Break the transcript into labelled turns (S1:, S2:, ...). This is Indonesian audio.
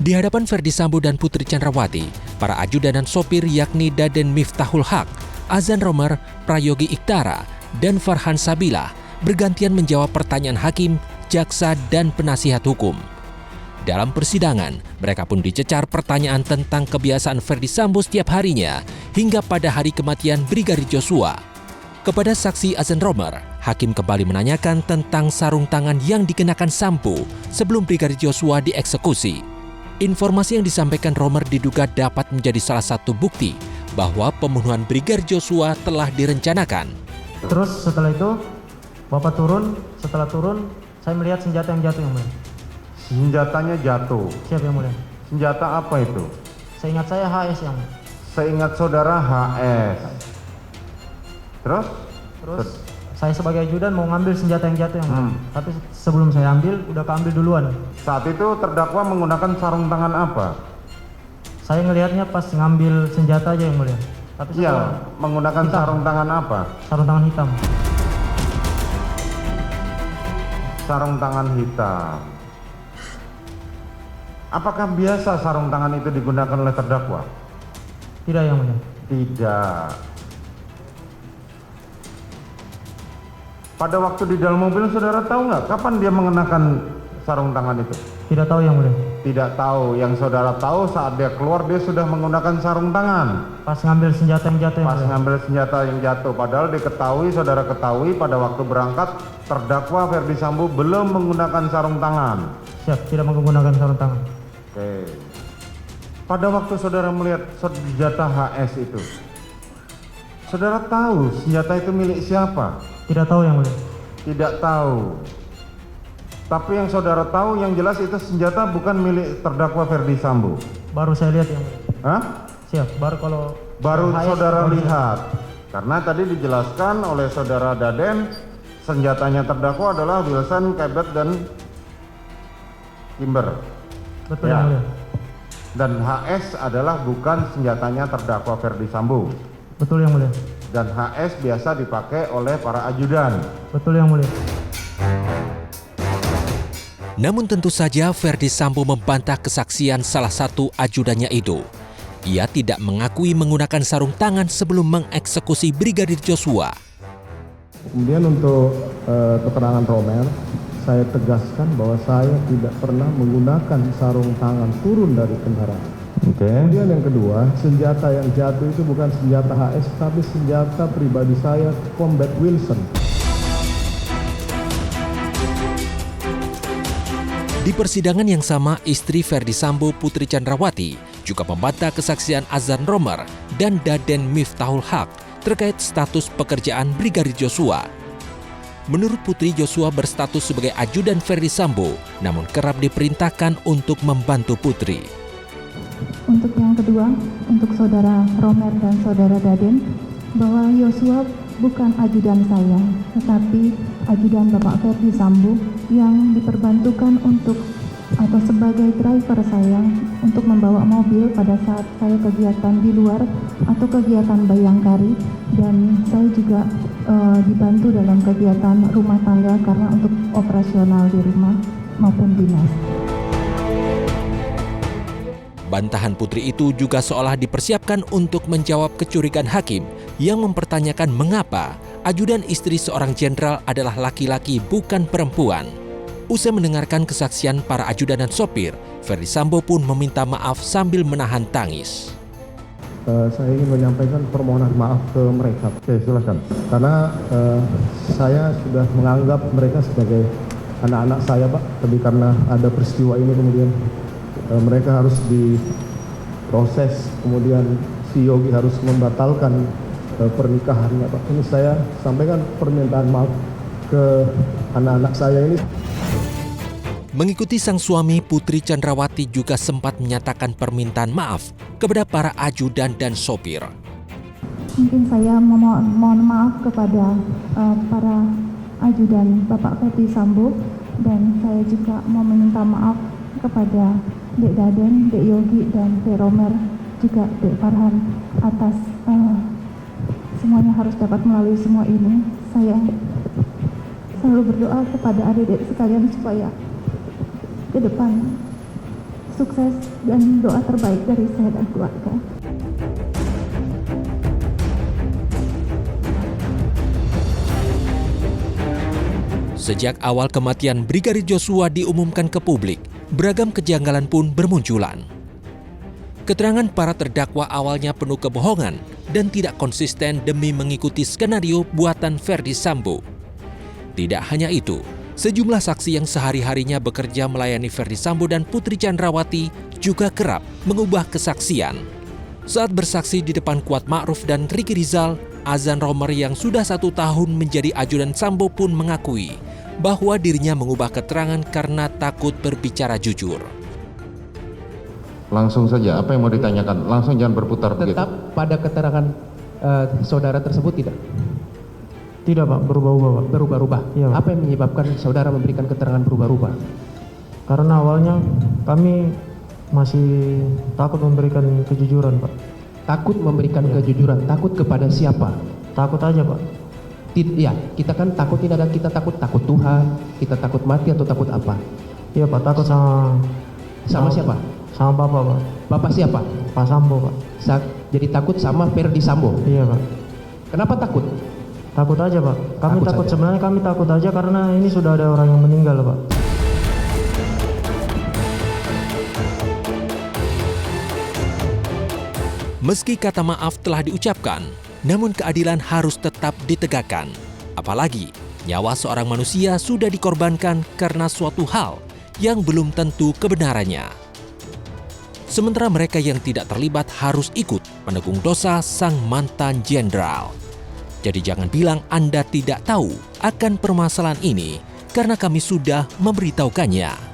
S1: Di hadapan Ferdy Sambo dan Putri Chandrawati, para ajudan dan sopir yakni Daden Miftahul Haq, Azan Romer, Prayogi Iktara, dan Farhan Sabilah bergantian menjawab pertanyaan hakim, jaksa, dan penasihat hukum. Dalam persidangan, mereka pun dicecar pertanyaan tentang kebiasaan Ferdy Sambo setiap harinya hingga pada hari kematian Brigadir Joshua. Kepada saksi Azan Romer, hakim kembali menanyakan tentang sarung tangan yang dikenakan Sambo sebelum Brigadir Joshua dieksekusi. Informasi yang disampaikan Romer diduga dapat menjadi salah satu bukti bahwa pembunuhan Brigadir Joshua telah direncanakan.
S2: Terus setelah itu, Bapak turun, setelah turun, saya melihat senjata yang jatuh yang mulia.
S3: Senjatanya jatuh.
S2: Siap yang mulia.
S3: Senjata apa itu?
S2: Seingat saya HS yang mulia.
S3: Seingat saudara HS. Terus
S2: Saya sebagai ajudan mau ngambil senjata yang jatuh yang mulia. Tapi sebelum saya ambil, udah keambil duluan.
S3: Saat itu terdakwa menggunakan sarung tangan apa?
S2: Saya ngelihatnya pas ngambil senjata aja yang mulia. Tapi
S3: Iya, menggunakan
S2: hitam.
S3: sarung tangan apa?
S2: Sarung tangan hitam.
S3: Sarung tangan hitam. Apakah biasa sarung tangan itu digunakan oleh terdakwa?
S2: Tidak yang mulia.
S3: Tidak. Pada waktu di dalam mobil saudara tahu nggak kapan dia mengenakan sarung tangan itu?
S2: Tidak tahu yang mulia.
S3: Tidak tahu. Yang saudara tahu saat dia keluar dia sudah menggunakan sarung tangan.
S2: Pas ngambil senjata yang jatuh yang
S3: Pas
S2: mulia.
S3: ngambil senjata yang jatuh. Padahal diketahui, saudara ketahui pada waktu berangkat terdakwa Ferdy Sambo belum menggunakan sarung tangan.
S2: Siap, tidak menggunakan sarung tangan.
S3: Oke. Pada waktu saudara melihat senjata HS itu, saudara tahu senjata itu milik siapa?
S2: Tidak tahu yang mulia.
S3: Tidak tahu. Tapi yang saudara tahu yang jelas itu senjata bukan milik terdakwa Ferdy Sambo.
S2: Baru saya lihat yang mulia.
S3: Hah?
S2: Siap,
S3: Baru
S2: HS,
S3: saudara
S2: baru
S3: lihat. Karena tadi dijelaskan oleh saudara Daden, senjatanya terdakwa adalah Wilson, Cabot, dan Kimber.
S2: Betul
S3: Ya.
S2: yang mulia.
S3: Dan HS adalah bukan senjatanya terdakwa Ferdy Sambo.
S2: Betul yang mulia.
S3: Dan HS biasa dipakai oleh para ajudan.
S2: Betul yang mulia.
S1: Namun tentu saja Ferdy Sambo membantah kesaksian salah satu ajudannya itu. Ia tidak mengakui menggunakan sarung tangan sebelum mengeksekusi Brigadir Joshua.
S4: Kemudian untuk keterangan Romer, saya tegaskan bahwa saya tidak pernah menggunakan sarung tangan turun dari kendaraan. Kemudian yang kedua, senjata yang jatuh itu bukan senjata HS, tapi senjata pribadi saya, Combat Wilson.
S1: Di persidangan yang sama, istri Ferdy Sambo, Putri Chandrawati, juga membantah kesaksian Azan Romer dan Daden Miftahul Haq terkait status pekerjaan Brigadir Joshua. Menurut Putri, Joshua berstatus sebagai ajudan Ferdy Sambo, namun kerap diperintahkan untuk membantu Putri.
S5: Untuk yang kedua, untuk saudara Romer dan saudara Daden, bahwa Joshua bukan ajudan saya, tetapi ajudan Bapak Ferdy Sambo yang diperbantukan untuk atau sebagai driver saya untuk membawa mobil pada saat saya kegiatan di luar atau kegiatan bayangkari, dan saya juga dibantu dalam kegiatan rumah tangga karena untuk operasional di rumah maupun dinas.
S1: Bantahan Putri itu juga seolah dipersiapkan untuk menjawab kecurigaan hakim yang mempertanyakan mengapa ajudan istri seorang jenderal adalah laki-laki bukan perempuan. Usai mendengarkan kesaksian para ajudan dan sopir, Ferdy Sambo pun meminta maaf sambil menahan tangis.
S4: Saya ingin menyampaikan permohonan maaf ke mereka. Oke, silakan. Karena saya sudah menganggap mereka sebagai anak-anak saya, Pak. Tapi karena ada peristiwa ini kemudian mereka harus diproses, kemudian si Yogi harus membatalkan pernikahannya, Pak. Ini saya sampaikan permintaan maaf ke anak-anak saya ini.
S1: Mengikuti sang suami, Putri Chandrawati juga sempat menyatakan permintaan maaf kepada para ajudan dan sopir.
S5: Mungkin saya mohon maaf kepada para ajudan Bapak Ferdy Sambo, dan saya juga mau meminta maaf kepada Dek Daden, Dek Yogi, dan Dek Romer, juga Dek Farhan atas semuanya harus dapat melalui semua ini. Saya selalu berdoa kepada adik-adik sekalian supaya ke depan sukses dan doa terbaik dari saya dan keluarga.
S1: Sejak awal kematian Brigadir Joshua diumumkan ke publik, beragam kejanggalan pun bermunculan. Keterangan para terdakwa awalnya penuh kebohongan dan tidak konsisten demi mengikuti skenario buatan Ferdy Sambo. Tidak hanya itu, sejumlah saksi yang sehari-harinya bekerja melayani Ferdy Sambo dan Putri Chandrawati juga kerap mengubah kesaksian. Saat bersaksi di depan Kuat Ma'ruf dan Ricky Rizal, Azan Romer yang sudah 1 tahun menjadi ajudan Sambo pun mengakui bahwa dirinya mengubah keterangan karena takut berbicara jujur.
S3: Langsung saja, apa yang mau ditanyakan? Langsung jangan berputar begitu.
S6: Tetap pada keterangan saudara tersebut tidak?
S2: Tidak Pak, berubah-ubah Pak.
S6: Berubah-ubah?
S2: Iya, Pak.
S6: Apa yang menyebabkan saudara memberikan keterangan berubah-ubah?
S2: Karena awalnya kami masih takut memberikan kejujuran Pak.
S6: Takut memberikan kejujuran, takut kepada siapa?
S2: Takut aja Pak.
S6: Ya, kita kan takut tidak ada, kita takut Tuhan, kita takut mati atau takut apa?
S2: Iya Pak, takut sama
S6: Siapa?
S2: Sama Bapak Pak.
S6: Bapak siapa?
S2: Pak Sambo Pak.
S6: Jadi takut sama Ferdy Sambo.
S2: Iya Pak.
S6: Kenapa takut?
S2: Takut aja Pak. Kami takut
S6: saja.
S2: sebenarnya kami takut aja karena ini sudah ada orang yang meninggal Pak.
S1: Meski kata maaf telah diucapkan, namun keadilan harus tetap ditegakkan. Apalagi nyawa seorang manusia sudah dikorbankan karena suatu hal yang belum tentu kebenarannya. Sementara mereka yang tidak terlibat harus ikut menanggung dosa sang mantan jenderal. Jadi jangan bilang Anda tidak tahu akan permasalahan ini karena kami sudah memberitahukannya.